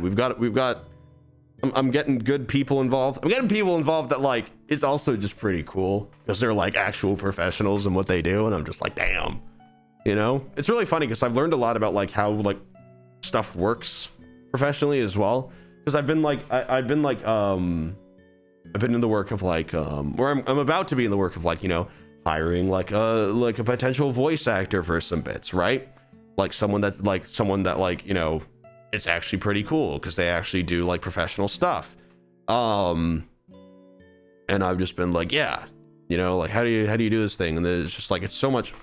I'm getting good people involved. I'm getting people involved that like is also just pretty cool because they're like actual professionals in what they do, and I'm just like, damn, you know. It's really funny because I've learned a lot about like how like stuff works professionally as well. Because I've been in the work of like or I'm about to be in the work of like, you know, hiring like a potential voice actor for some bits, right? Like someone that you know, it's actually pretty cool because they actually do like professional stuff. And I've just been like, yeah, you know, like how do you do this thing? And then it's just like, it's so much.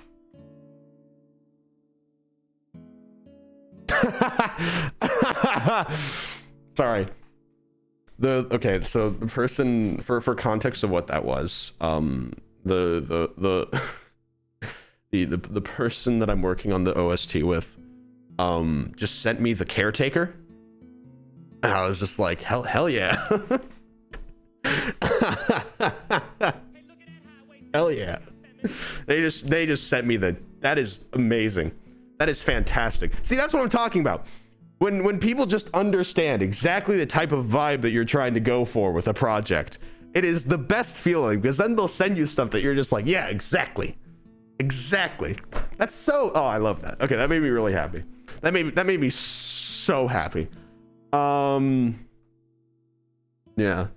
Sorry. Okay, so the person, for context of what that was, the person that I'm working on the OST with, just sent me the caretaker, and I was just like, hell yeah. Hell yeah. They just sent me that is amazing. That is fantastic. See, that's what I'm talking about. When people just understand exactly the type of vibe that you're trying to go for with a project, it is the best feeling, because then they'll send you stuff that you're just like, yeah, exactly. That's so, oh, I love that. Okay, that made me really happy. That made me so happy. Yeah.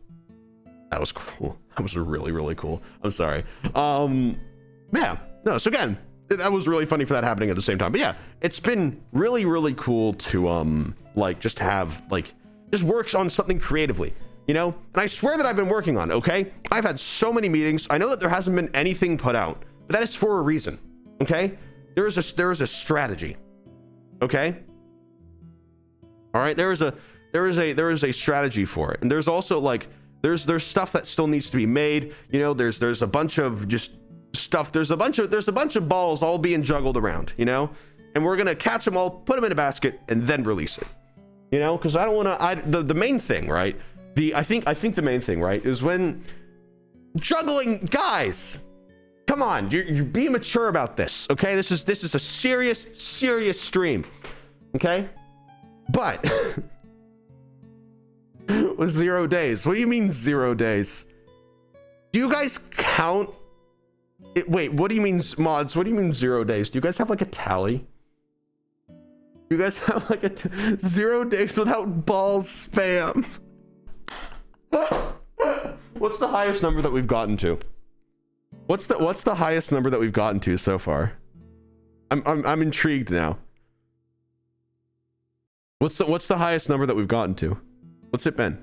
That was cool. That was really, really cool. I'm sorry. Yeah. No, so again, that was really funny for that happening at the same time. But yeah, it's been really, really cool to like just have just works on something creatively, you know? And I swear that I've been working on, okay? I've had so many meetings. I know that there hasn't been anything put out, but that is for a reason, okay? There is a strategy, okay? All right, there is a strategy for it. And there's also like there's stuff that still needs to be made, you know. There's a bunch of just stuff, there's a bunch of balls all being juggled around, you know, and we're gonna catch them all, put them in a basket, and then release it, you know, because I don't want to. The main thing, right? I think the main thing, right, is when juggling, guys, come on, you're being mature about this, okay? This is a serious stream, okay? But with 0 days, what do you mean 0 days? Do you guys count? Wait, what do you mean, mods? What do you mean 0 days? Do you guys have like a tally? You guys have like 0 days without balls spam? What's the highest number that we've gotten to? What's the highest number that we've gotten to so far? I'm intrigued now. What's the highest number that we've gotten to? What's it been?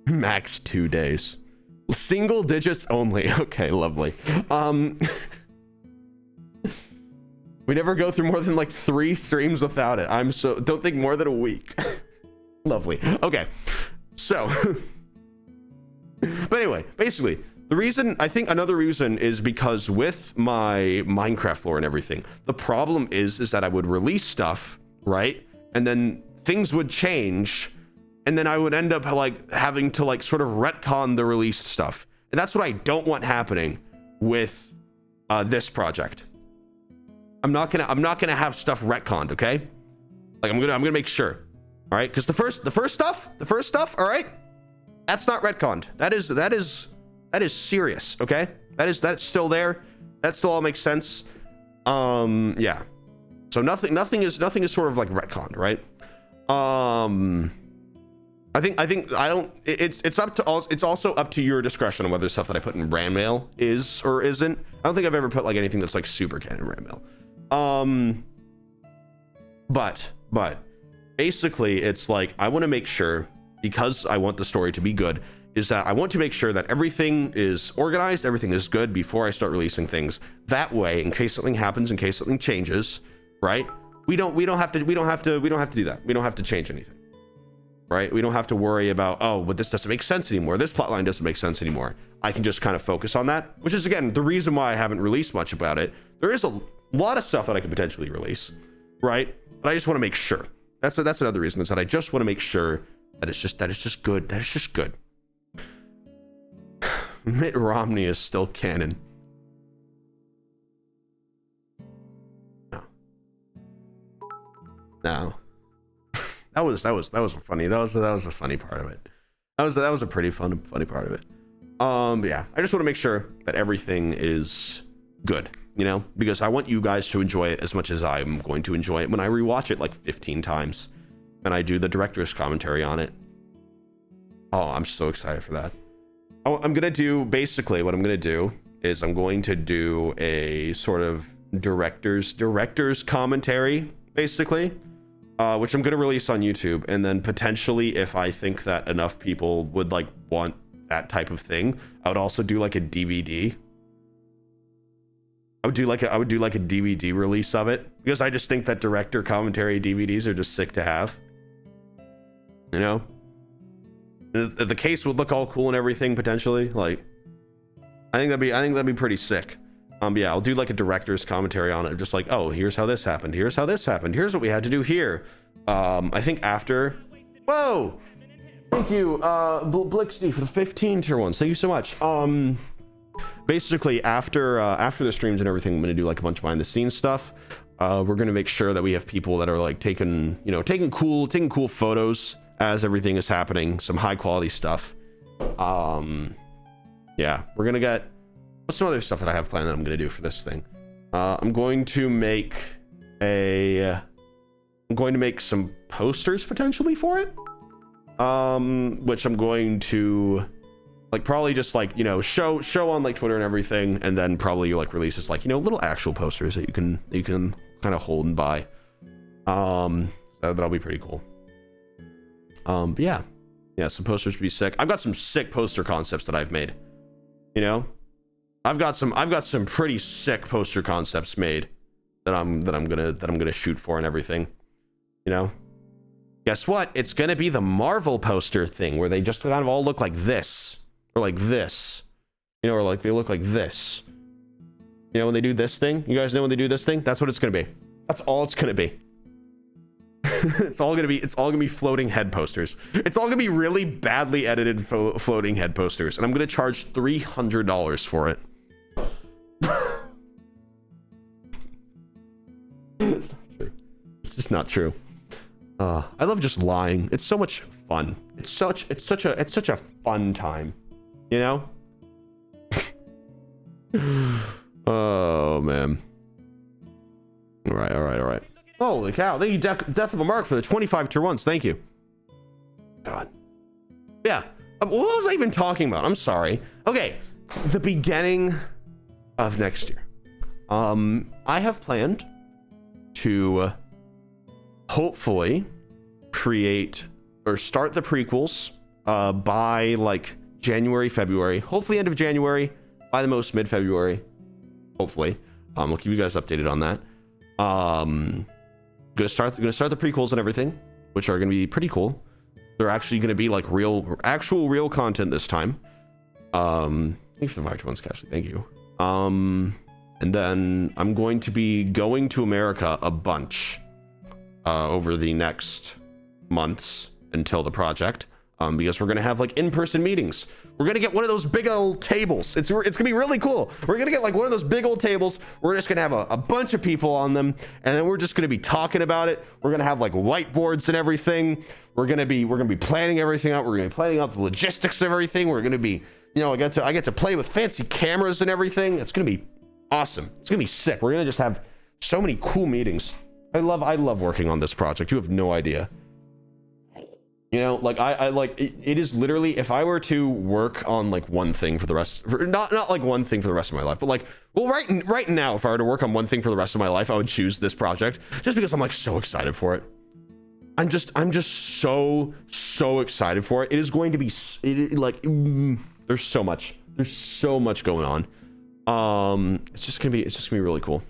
Max 2 days. Single digits only. Okay, lovely. We never go through more than like 3 streams without it. Don't think more than a week. Lovely. Okay. So but anyway, basically, another reason is because with my Minecraft lore and everything, the problem is that I would release stuff, right? And then things would change, and then I would end up like having to like sort of retcon the released stuff. And that's what I don't want happening with this project. I'm not gonna have stuff retconned, okay? Like I'm gonna make sure. All right, because the first stuff, all right, that's not retconned. That is serious, okay? That's still there. That still all makes sense. Yeah. So nothing is sort of like retconned, right? It's also up to your discretion on whether stuff that I put in RAM mail is or isn't. I don't think I've ever put like anything that's like super canon RAM mail. But basically it's like I want to make sure, because I want the story to be good, is that I want to make sure that everything is organized, everything is good before I start releasing things. That way, in case something happens, in case something changes, right? We don't have to do that. We don't have to change anything. Right? We don't have to worry about, oh, but this doesn't make sense anymore. This plotline doesn't make sense anymore. I can just kind of focus on that, which is again the reason why I haven't released much about it. There is a lot of stuff that I could potentially release, right? But I just want to make sure. That's another reason, is that I just want to make sure that it's just good. That it's just good. Mitt Romney is still canon. No. That was funny. That was a funny part of it. That was a pretty funny part of it. Yeah, I just want to make sure that everything is good, you know, because I want you guys to enjoy it as much as I'm going to enjoy it when I rewatch it like 15 times and I do the director's commentary on it. Oh, I'm so excited for that. I'm gonna do, basically what I'm gonna do is I'm going to do a sort of director's commentary, basically, which I'm gonna release on YouTube, and then potentially, if I think that enough people would like want that type of thing, I would also do like a DVD. I would do like a DVD release of it, because I just think that director commentary DVDs are just sick to have. You know, the case would look all cool and everything potentially. Like, I think that'd be pretty sick. Yeah, I'll do like a director's commentary on it, just like, oh, here's how this happened, here's how this happened, here's what we had to do here. I think after, whoa, thank you, Blixty, for the 15 tier ones. Thank you so much. Basically after the streams and everything, I'm gonna do like a bunch of behind the scenes stuff. We're gonna make sure that we have people that are like taking cool photos as everything is happening, some high quality stuff. Yeah, we're gonna get, what's some other stuff that I have planned that I'm gonna do for this thing? I'm going to make some posters potentially for it, which I'm going to like probably just like, you know, show on like Twitter and everything, and then probably like release as like, you know, little actual posters that you can kind of hold and buy. That'll be pretty cool. But yeah, some posters would be sick. I've got some sick poster concepts that I've made. You know, I've got some pretty sick poster concepts made that I'm gonna shoot for and everything. You know, guess what? It's gonna be the Marvel poster thing where they just kind of all look like this or like this, you know, or like they look like this. You know, when they do this thing, you guys know when they do this thing, that's what it's gonna be. That's all it's gonna be. It's all gonna be floating head posters. It's all gonna be really badly edited floating head posters, and I'm gonna charge $300 for it. It's not true. It's just not true. I love just lying. It's so much fun. It's such a fun time, you know. Oh man. All right. Holy cow! Thank you, Death of a Mark, for the 25 tier ones. Thank you. God. Yeah. What was I even talking about? I'm sorry. Okay. The beginning of next year. I have planned to hopefully create or start the prequels by like January, February. Hopefully end of January, by the most mid-February. Hopefully. We'll keep you guys updated on that. Gonna start the prequels and everything, which are gonna be pretty cool. They're actually gonna be like real content this time. Thank you for the 5 ones, Cashley. Thank you. And then I'm going to be going to America a bunch over the next months until the project, because we're gonna have like in-person meetings. We're gonna get one of those big old tables. It's gonna be really cool. We're gonna get like one of those big old tables. We're just gonna have a bunch of people on them, and then we're just gonna be talking about it. We're gonna have like whiteboards and everything. We're gonna be planning everything out. We're gonna be planning out the logistics of everything. We're gonna be, you know, I get to play with fancy cameras and everything. It's gonna be awesome. It's gonna be sick. We're gonna just have so many cool meetings. I love working on this project. You have no idea. You know, like I like it is literally, if I were to work on like one thing for the rest, not like one thing for the rest of my life, but like, well, right now, if I were to work on one thing for the rest of my life, I would choose this project just because I'm like so excited for it. I'm just so excited for it. It is going to be there's so much going on. It's just gonna be really cool.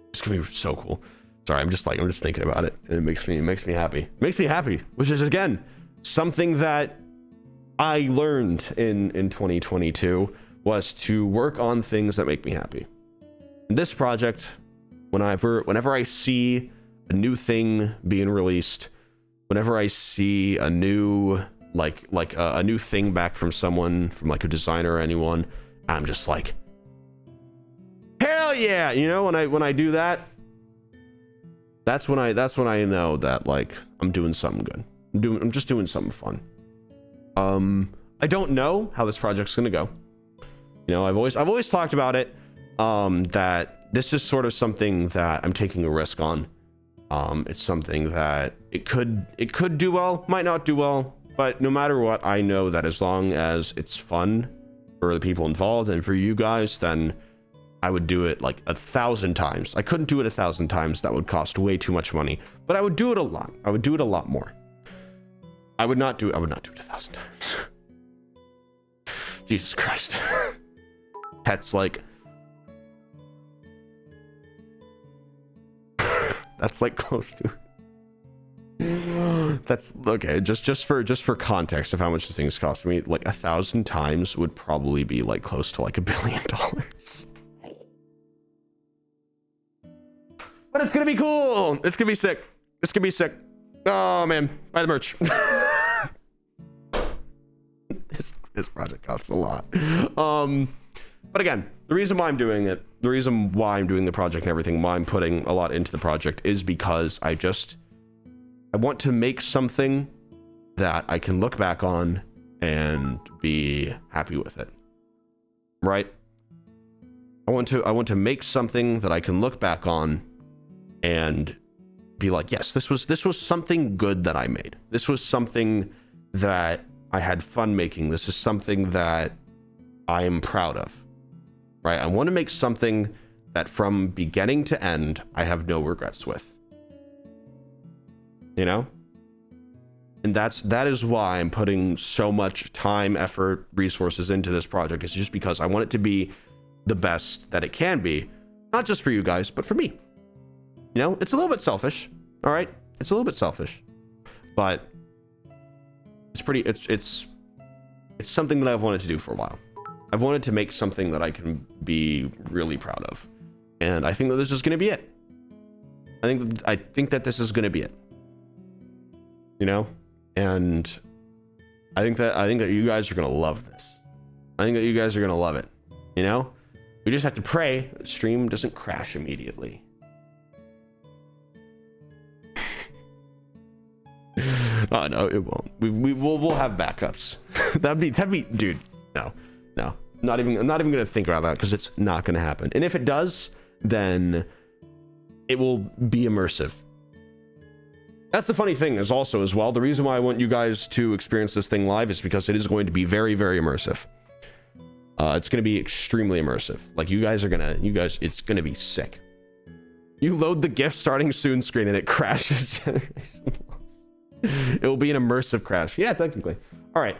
It's gonna be so cool. Sorry, I'm just thinking about it, and it makes me happy. It makes me happy, which is again something that I learned in 2022 was to work on things that make me happy. In this project, whenever I see a new thing being released, whenever I see a new a new thing back from someone, from like a designer or anyone, I'm just like, hell yeah, you know. When I do that, that's when I know that like I'm doing something good. I'm just doing something fun. I don't know how this project's gonna go. You know, I've always talked about it, that this is sort of something that I'm taking a risk on. It's something that it could do well, might not do well, but no matter what, I know that as long as it's fun for the people involved and for you guys, then I would do it like 1,000 times. I couldn't do it 1,000 times. That would cost way too much money, but I would do it a lot. I would do it a lot more. I would not do it 1,000 times. Jesus Christ. Pet's like, That's like close to. That's okay. Just for context of how much this thing's costing me, like 1,000 times would probably be like close to like $1 billion. But it's gonna be cool. It's gonna be sick. It's gonna be sick. Oh man, buy the merch. This project costs a lot. But again, the reason why I'm doing it, the reason why I'm doing the project and everything, why I'm putting a lot into the project is because I want to make something that I can look back on and be happy with it. Right? I want to make something that I can look back on and be like, yes, this was something good that I made. This was something that I had fun making. This is something that I am proud of. Right? I want to make something that from beginning to end, I have no regrets with. You know? And that is why I'm putting so much time, effort, resources into this project. It's just because I want it to be the best that it can be. Not just for you guys, but for me. You know, it's a little bit selfish. All right? It's a little bit selfish. But it's something that I've wanted to do for a while. I've wanted to make something that I can be really proud of. And I think that this is going to be it. I think that this is going to be it. You know? And I think that you guys are going to love this. I think that you guys are going to love it. You know? We just have to pray the stream doesn't crash immediately. Oh no, it won't. We'll have backups. that'd be dude. No. I'm not even gonna think about that because it's not gonna happen. And if it does, then it will be immersive. That's the funny thing is also as well. The reason why I want you guys to experience this thing live is because it is going to be very, very immersive. It's gonna be extremely immersive. Like it's gonna be sick. You load the gift starting soon screen and it crashes. It will be an immersive crash. Yeah, technically. All right.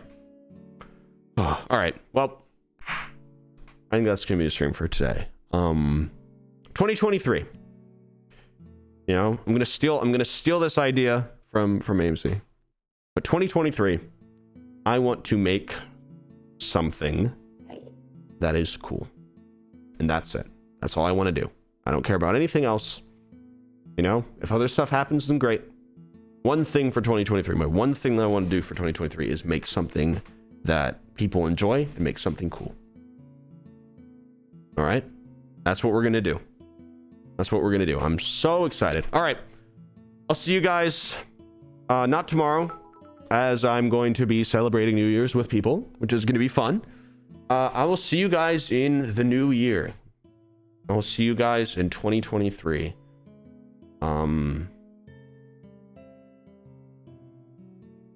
All right. Well, I think that's gonna be a stream for today. 2023. You know, I'm gonna steal this idea from AMC. But 2023, I want to make something that is cool. And that's it. That's all I want to do. I don't care about anything else. You know, if other stuff happens, then great. One thing for 2023, my one thing that I want to do for 2023 is make something that people enjoy and make something cool. All right? That's what we're going to do. That's what we're going to do. I'm so excited. All right. I'll see you guys not tomorrow, as I'm going to be celebrating New Year's with people, which is going to be fun. I will see you guys in the new year. I will see you guys in 2023.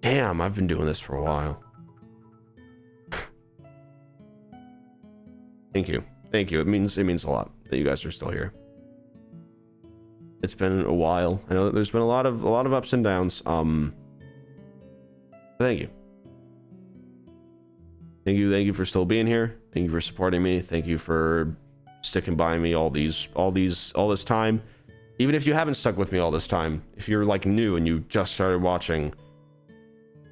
Damn, I've been doing this for a while. Thank you. It means a lot that you guys are still here. It's been a while. I know that there's been a lot of ups and downs. Thank you. Thank you for still being here. Thank you for supporting me. Thank you for sticking by me all this time. Even if you haven't stuck with me all this time, if you're like new and you just started watching,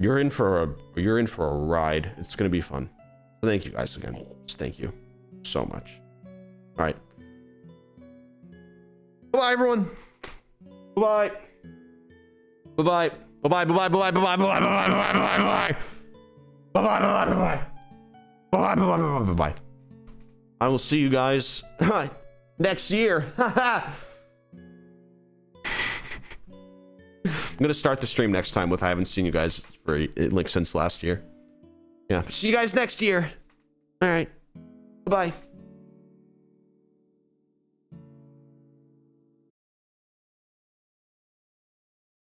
you're in for a ride. It's gonna be fun. Thank you guys again. Just thank you so much. All right. Bye everyone. Bye bye. Bye bye. Bye bye. Bye bye. Bye bye. Bye bye. Bye bye. Bye bye. Bye bye. Bye bye. Bye bye. Bye bye. I will see you guys next year. I'm gonna start the stream next time with I haven't seen you guys for like since last year. Yeah. See you guys next year. All right. Bye bye.